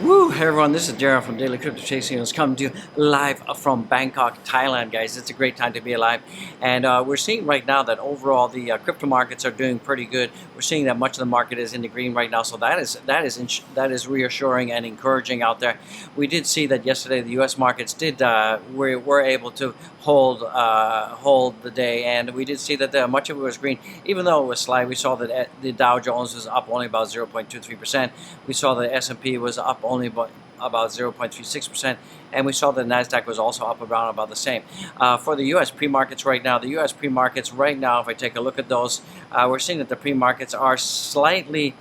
Woo! Hey everyone, this is Darren from Daily Crypto Chasing. It's coming to you live from Bangkok, Thailand, guys. It's a great time to be alive. And we're seeing right now that overall the crypto markets are doing pretty good. We're seeing that much of the market is in the green right now, so that is reassuring and encouraging out there. We did see that yesterday the U.S. markets did were able to hold the day, and we did see that much of it was green, even though it was slight. We saw that the Dow Jones was up only about 0.23%. We saw the S&P was up only about 0.36%, and we saw the Nasdaq was also up around about the same. For the U.S. pre-markets right now, if I take a look at those, we're seeing that the pre-markets are slightly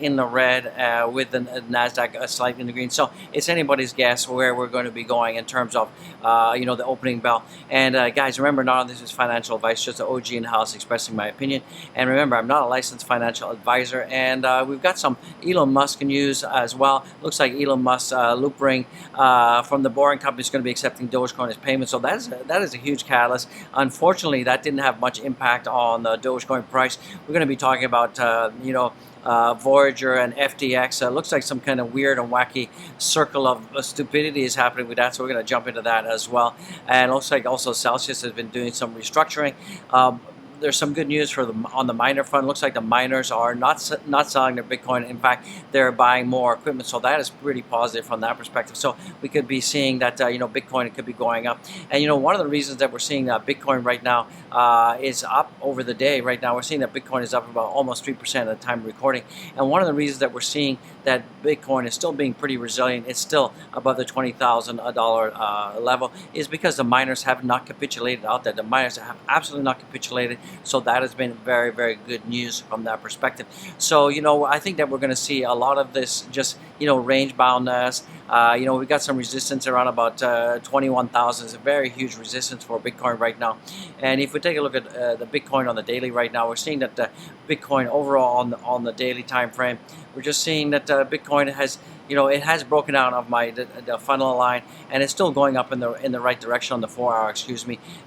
in the red, with the Nasdaq slightly in the green. So it's anybody's guess where we're going to be going in terms of the opening bell. And guys, remember, none of this is financial advice, just the OG in the house expressing my opinion. And remember, I'm not a licensed financial advisor. And we've got some Elon Musk news as well. Looks like Elon Musk loop ring from the Boring Company is going to be accepting Dogecoin as payment. So that is a huge catalyst. Unfortunately, that didn't have much impact on the Dogecoin price. We're going to be talking about Voyager and FTX. Looks like some kind of weird and wacky circle of stupidity is happening with that, so we're going to jump into that as well. And it looks like also Celsius has been doing some restructuring. There's some good news on the miner front. Looks like the miners are not selling their Bitcoin. In fact, they're buying more equipment, so that is pretty positive from that perspective. So we could be seeing that Bitcoin could be going up. And one of the reasons that we're seeing that Bitcoin right now is up over the day. Right now, we're seeing that Bitcoin is up about almost 3% at the time of recording. And one of the reasons that we're seeing that Bitcoin is still being pretty resilient, it's still above the $20,000 level, is because the miners have not capitulated out there. The miners have absolutely not capitulated. So that has been very, very good news from that perspective. So, I think that we're going to see a lot of this just, range boundness. We've got some resistance around about 21,000. It's a very huge resistance for Bitcoin right now. And if we take a look at the Bitcoin on the daily right now, we're seeing that the Bitcoin overall on the daily time frame, we're just seeing that Bitcoin has, it has broken out of the funnel line, and it's still going up in the right direction on the 4-hour,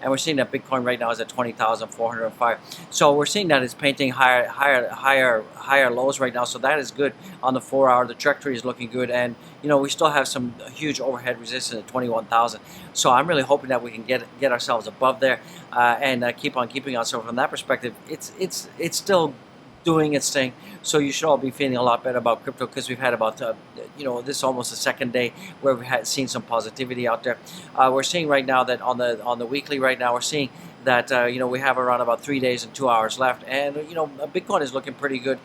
and we're seeing that Bitcoin right now is at 20,405. So we're seeing that it's painting higher lows right now, so that is good on the 4-hour. The trajectory is looking good, and we still have some huge overhead resistance at 21,000. So I'm really hoping that we can get ourselves above there and keep on keeping on. So from that perspective, it's still doing its thing. So you should all be feeling a lot better about crypto, because we've had about this is almost the second day where we've seen some positivity out there. We're seeing right now that on the weekly right now, we're seeing that we have around about 3 days and 2 hours left, and Bitcoin is looking pretty good.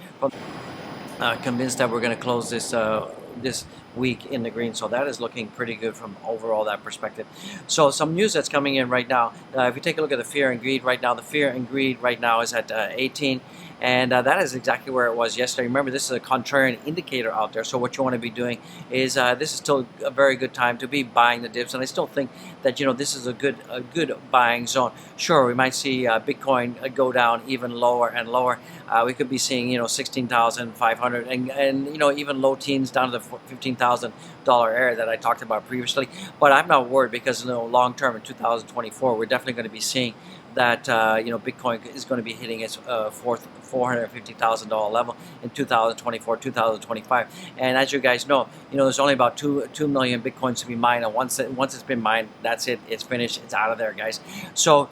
Convinced that we're going to close this week in the green, so that is looking pretty good from overall that perspective. So some news that's coming in right now, if you take a look at the fear and greed right now, the fear and greed right now is at 18, and that is exactly where it was yesterday. Remember, this is a contrarian indicator out there, so what you want to be doing is this is still a very good time to be buying the dips, and I still think that this is a good buying zone. Sure, we might see Bitcoin go down even lower and lower. We could be seeing 16,500 and even low teens down to the $15,000 area that I talked about previously. But I'm not worried, because long term in 2024, we're definitely going to be seeing that Bitcoin is going to be hitting its $450,000 level in 2024, 2025. And as you guys know, there's only about 2 million Bitcoins to be mined, and once it's been mined, that's it. It's finished. It's out of there, guys. So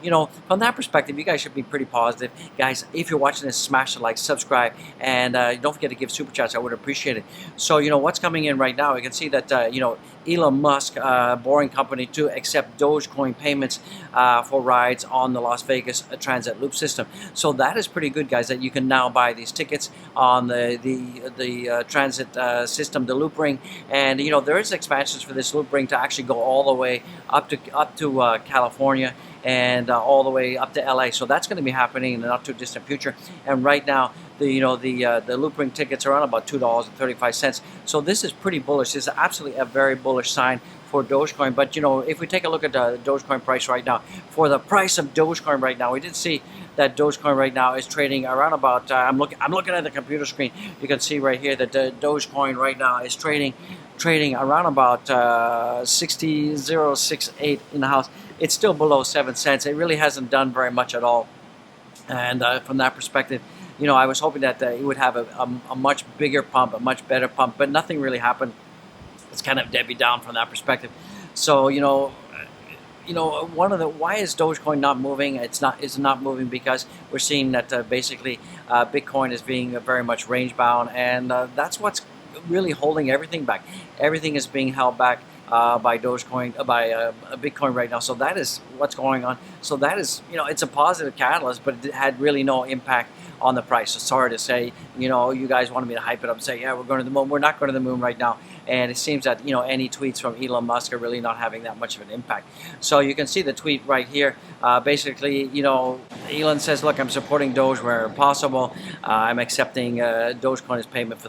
from that perspective, you guys should be pretty positive, guys. If you're watching this, smash the like, subscribe, and don't forget to give super chats. I would appreciate it. So what's coming in right now, we can see that Elon Musk, Boring Company, to accept Dogecoin payments for rides on the Las Vegas Transit Loop system. So that is pretty good, guys, that you can now buy these tickets on the transit system, the loop ring. And there is expansions for this loop ring to actually go all the way up to California and all the way up to LA. So that's going to be happening in the not too distant future. And right now, the loop ring tickets are on about $2.35. So this is pretty bullish. This is absolutely a very bullish sign for Dogecoin. But if we take a look at the Dogecoin price right now, for the price of Dogecoin right now, we did see that Dogecoin right now is trading around about I'm looking at the computer screen. You can see right here that the Dogecoin right now is trading around about 60.068 in the house. It's still below 7 cents. It really hasn't done very much at all. And from that perspective, I was hoping that it would have a much bigger pump, a much better pump, but nothing really happened. it's kind of Debbie down from that perspective. So one of the why is Dogecoin not moving? It's not moving because we're seeing that basically Bitcoin is being very much range bound, and that's what's really holding everything back. Everything is being held back by Dogecoin, by Bitcoin right now. So that is what's going on. So that is, it's a positive catalyst, but it had really no impact on the price. So sorry to say, you guys wanted me to hype it up and say, yeah, we're going to the moon. We're not going to the moon right now. And it seems that, any tweets from Elon Musk are really not having that much of an impact. So you can see the tweet right here. Basically, Elon says, look, I'm supporting Doge where possible. I'm accepting Dogecoin as payment for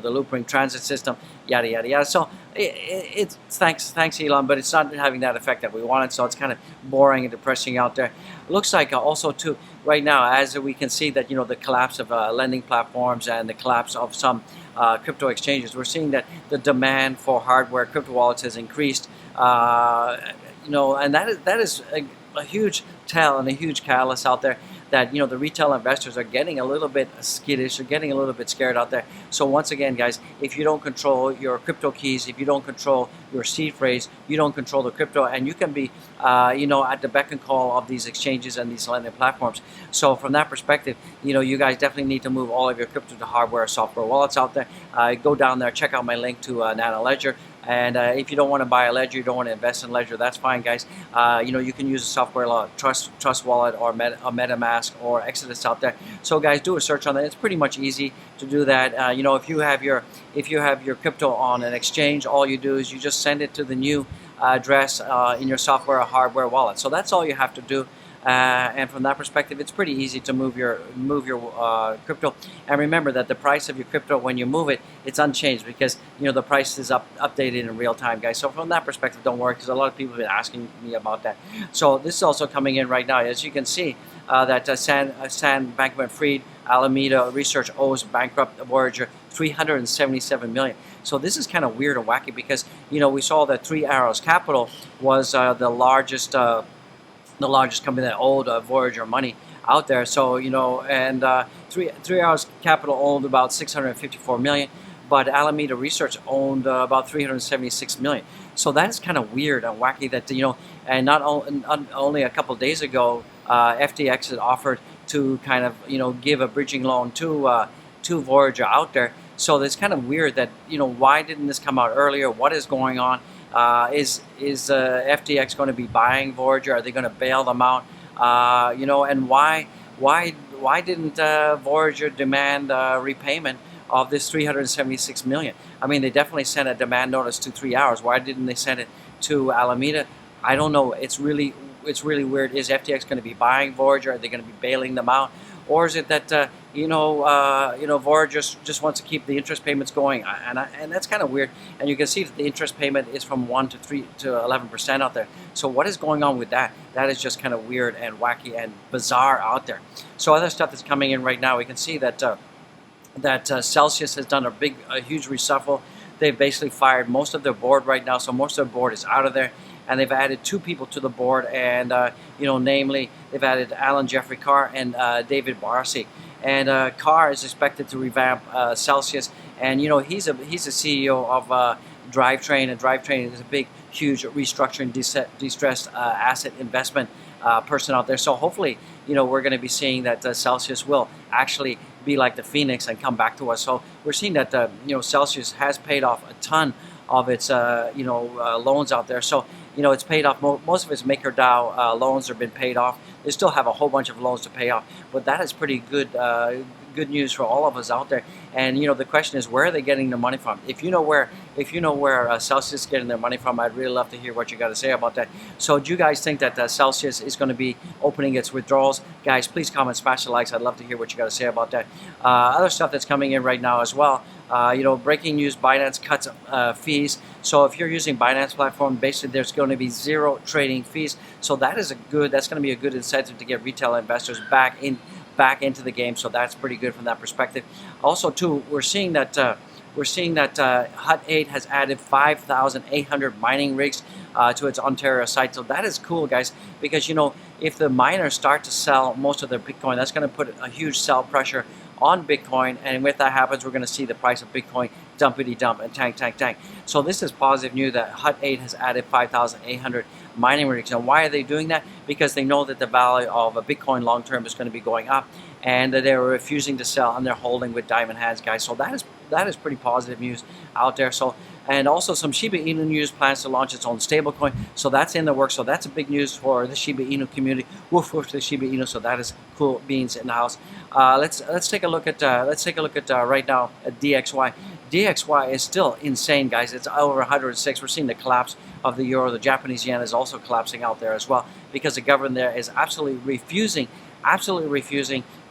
the loop ring transit system, yada, yada, yada. So it's thanks Elon, but it's not having that effect that we wanted. So it's kind of boring and depressing out there. Looks like also too, right now, as we can see that, the collapse of lending platforms and the collapse of some crypto exchanges, we're seeing that the demand for hardware crypto wallets has increased, and that is a huge tell and a huge catalyst out there that the retail investors are getting a little bit skittish, are getting a little bit scared out there. So once again, guys, if you don't control your crypto keys, if you don't control your seed phrase, you don't control the crypto, and you can be at the beck and call of these exchanges and these lending platforms. So from that perspective, you guys definitely need to move all of your crypto to hardware, software wallets out there. Go down there, check out my link to Nano Ledger. And if you don't want to buy a ledger, you don't want to invest in ledger, that's fine, guys. You can use a software like Trust Wallet or MetaMask or Exodus out there. So guys, do a search on that. It's pretty much easy to do that. If you have your crypto on an exchange, all you do is you just send it to the new address in your software or hardware wallet. So that's all you have to do. And from that perspective, it's pretty easy to move your crypto. And remember that the price of your crypto, when you move it, it's unchanged because the price is updated in real time, guys. So from that perspective, don't worry, because a lot of people have been asking me about that. So this is also coming in right now. As you can see, that Sam Bankman-Fried Alameda Research owes bankrupt Voyager $377 million. So this is kind of weird and wacky because we saw that Three Arrows Capital was the largest company that owed Voyager money out there. So and Three Arrows Capital owned about $654 million, but Alameda Research owned about $376 million. So that's kind of weird and wacky that and not only a couple days ago, FTX had offered to kind of give a bridging loan to Voyager out there. So it's kind of weird that why didn't this come out earlier? What is going on? Is FTX going to be buying Voyager? Are they going to bail them out? And why didn't Voyager demand repayment of this $376 million? I mean, they definitely sent a demand notice to 3 Hours. Why didn't they send it to Alameda? I don't know. It's really weird. Is FTX going to be buying Voyager? Are they going to be bailing them out? Or is it that Voyager just wants to keep the interest payments going, and that's kind of weird. And you can see that the interest payment is from 1 to 3 to 11% out there. So what is going on with that? That is just kind of weird and wacky and bizarre out there. So other stuff that's coming in right now, we can see that Celsius has done a huge reshuffle. They've basically fired most of their board right now, so most of their board is out of there. And they've added 2 people to the board, and namely they've added Alan Jeffrey Carr and David Barsi. And Carr is expected to revamp Celsius, and he's a CEO of Drivetrain, and Drivetrain is a big, huge restructuring, distressed asset investment person out there. So hopefully, we're going to be seeing that Celsius will actually be like the Phoenix and come back to us. So we're seeing that Celsius has paid off a ton of its loans out there. So it's paid off. Most of its MakerDAO loans have been paid off. They still have a whole bunch of loans to pay off, but that is pretty good news for all of us out there. And the question is, where are they getting their money from? If you know where Celsius is getting their money from, I'd really love to hear what you got to say about that. So do you guys think that Celsius is going to be opening its withdrawals? Guys, please comment, smash the likes. I'd love to hear what you got to say about that. Other stuff that's coming in right now as well. Breaking news: Binance cuts fees. So if you're using Binance platform, basically there's going to be 0 trading fees. So that's going to be a good incentive to get retail investors back into the game. So that's pretty good from that perspective. Also, too, we're seeing that Hut 8 has added 5,800 mining rigs to its Ontario site. So that is cool, guys, because if the miners start to sell most of their Bitcoin, that's going to put a huge sell pressure on Bitcoin, and if that happens, we're going to see the price of Bitcoin dumpity dump and tank. So this is positive news that Hut 8 has added 5,800 mining rigs. And why are they doing that? Because they know that the value of a Bitcoin long term is going to be going up, and that they're refusing to sell, and they're holding with diamond hands, guys. So that is pretty positive news out there. So, and also some Shiba Inu news, plans to launch its own stablecoin. So that's in the works. So that's a big news for the Shiba Inu community. Woof woof to the Shiba Inu. So that is cool beans in the house. Let's take a look at right now at DXY. DXY is still insane, guys. It's over 106. We're seeing the collapse of the euro. The Japanese yen is also collapsing out there as well, because the government there is absolutely refusing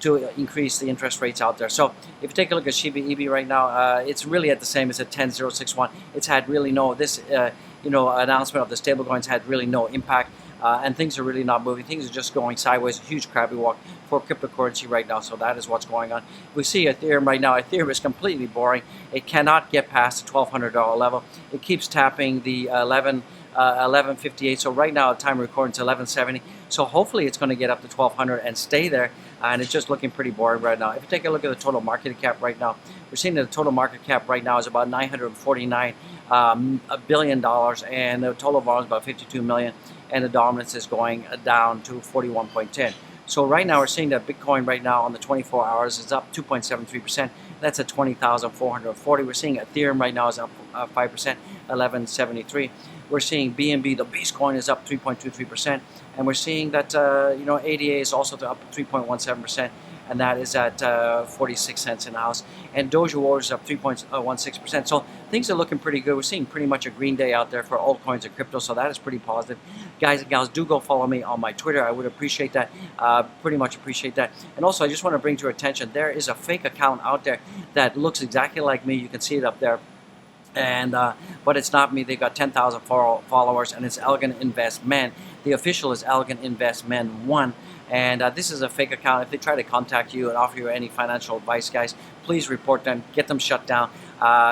to increase the interest rates out there. So if you take a look at Shiba Inu right now, it's really at the same. It's at 10.061. It's had really no, announcement of the stablecoins had really no impact, and things are really not moving. Things are just going sideways. A huge crabby walk for cryptocurrency right now. So that is what's going on. We see Ethereum right now. Ethereum is completely boring. It cannot get past the $1,200 level. It keeps tapping the 1158. So right now, at time of recording, it's 1170. So hopefully it's going to get up to 1,200 and stay there. And it's just looking pretty boring right now. If you take a look at the total market cap right now, we're seeing that the total market cap right now is about $949 billion, and the total volume is about 52 million, and the dominance is going down to 41.10. So right now we're seeing that Bitcoin right now on the 24 hours is up 2.73%. That's at 20,440. We're seeing Ethereum right now is up 5%, 1173. We're seeing BNB, the Beast coin, is up 3.23%, and we're seeing that ADA is also up 3.17%, and that is at 46 cents in the house. And Doge Warrior is up 3.16%. So things are looking pretty good. We're seeing pretty much a green day out there for altcoins and crypto, so that is pretty positive. Guys and gals, do go follow me on my Twitter. I would appreciate that, pretty much appreciate that. And also, I just want to bring to your attention, there is a fake account out there that looks exactly like me. You can see it up there. And but it's not me. They've got 10,000 followers, and it's Elegant Investment. The official is Elegant Investment 1. And this is a fake account. If they try to contact you and offer you any financial advice, guys, please report them, get them shut down.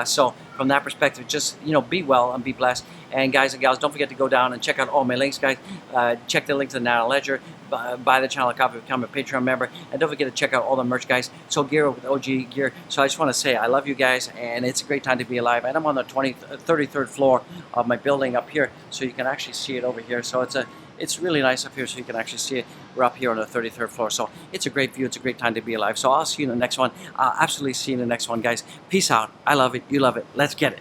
So from that perspective, just be well and be blessed. And guys and gals, don't forget to go down and check out all my links, guys. Check the link to the Nano Ledger, buy the channel copy, become a Patreon member, and don't forget to check out all the merch, guys. So gear with OG Gear. So I just want to say I love you guys, and it's a great time to be alive. And I'm on the 33rd floor of my building up here, so you can actually see it over here. So it's really nice up here, so you can actually see it. We're up here on the 33rd floor, so it's a great view. It's a great time to be alive. So I'll see you in the next one. I'll absolutely see you in the next one, guys. Peace out. I love it. You love it. Let's get it.